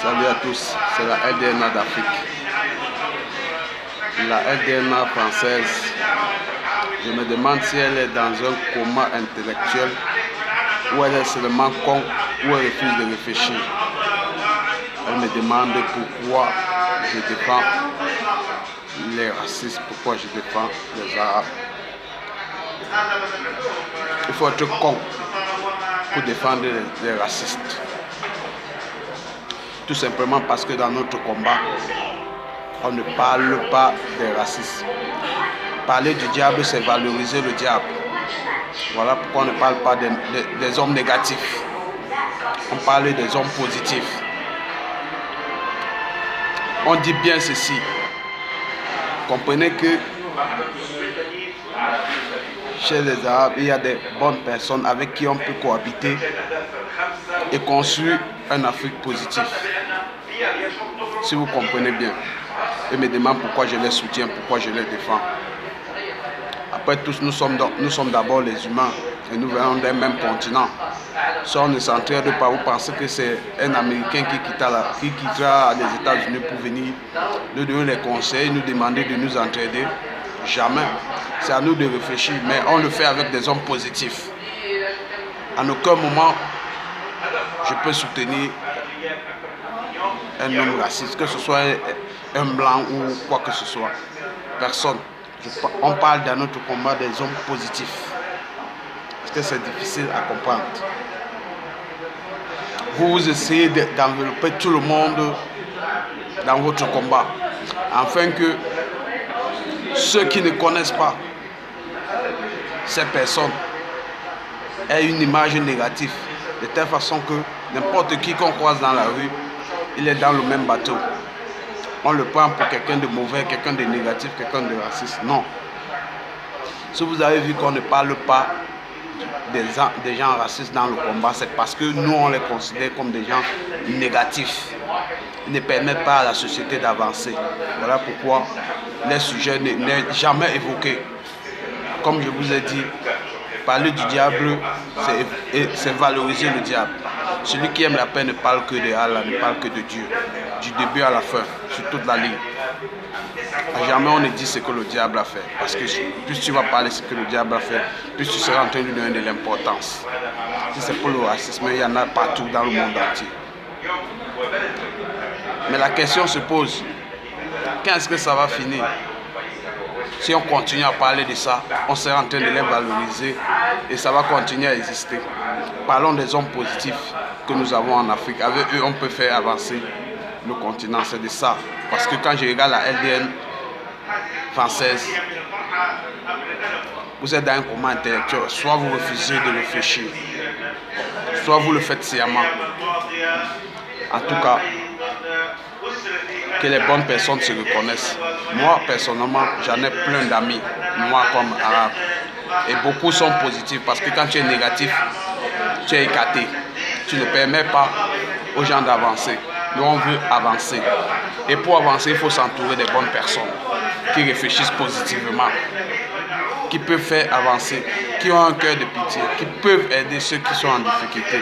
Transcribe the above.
Salut à tous, c'est la LDNA d'Afrique. La LDNA française, je me demande si elle est dans un coma intellectuel ou elle est seulement con ou elle refuse de réfléchir. Elle me demande pourquoi je défends les racistes, pourquoi je défends les Arabes. Il faut être con pour défendre les racistes. Tout simplement parce que dans notre combat, on ne parle pas des racistes. Parler du diable, c'est valoriser le diable. Voilà pourquoi on ne parle pas des hommes négatifs. On parle des hommes positifs. On dit bien ceci. Comprenez que chez les Arabes, il y a des bonnes personnes avec qui on peut cohabiter et construire une Afrique positive. Si vous comprenez bien. Ils me demandent pourquoi je les soutiens, pourquoi je les défends. Après tous, nous sommes d'abord les humains et nous venons d'un même continent. Si on ne s'entraide pas, vous pensez que c'est un Américain qui quittera les États-Unis pour venir nous donner les conseils, nous demander de nous entraider? Jamais. C'est à nous de réfléchir, mais on le fait avec des hommes positifs. En aucun moment, je peux soutenir un homme raciste, que ce soit un blanc ou quoi que ce soit. Personne. On parle dans notre combat des hommes positifs. Parce que c'est difficile à comprendre. Vous essayez d'envelopper tout le monde dans votre combat, afin que ceux qui ne connaissent pas ces personnes aient une image négative, de telle façon que n'importe qui qu'on croise dans la rue, il est dans le même bateau. On le prend pour quelqu'un de mauvais, quelqu'un de négatif, quelqu'un de raciste. Non. Si vous avez vu qu'on ne parle pas des gens racistes dans le combat, c'est parce que nous, on les considère comme des gens négatifs. Ils ne permettent pas à la société d'avancer. Voilà pourquoi les sujets n'est jamais évoqué. Comme je vous ai dit, parler du diable, c'est valoriser le diable. Celui qui aime la paix ne parle que de Allah, ne parle que de Dieu. Du début à la fin, sur toute la ligne. À jamais on ne dit ce que le diable a fait. Parce que plus tu vas parler ce que le diable a fait, plus tu seras en train de lui donner de l'importance. Si c'est pour le racisme, il y en a partout dans le monde entier. Mais la question se pose, quand est-ce que ça va finir? Si on continue à parler de ça, on sera en train de les valoriser et ça va continuer à exister. Parlons des hommes positifs que nous avons en Afrique. Avec eux, on peut faire avancer le continent. C'est de ça. Parce que quand je regarde la LDN française, vous êtes dans un coma intellectuel. Soit vous refusez de réfléchir, soit vous le faites sciemment. En tout cas, que les bonnes personnes se reconnaissent. Moi, personnellement, j'en ai plein d'amis, moi comme arabe. Et beaucoup sont positifs parce que quand tu es négatif, tu es écarté. Tu ne permets pas aux gens d'avancer. Nous, on veut avancer. Et pour avancer, il faut s'entourer des bonnes personnes qui réfléchissent positivement, qui peuvent faire avancer, qui ont un cœur de pitié, qui peuvent aider ceux qui sont en difficulté.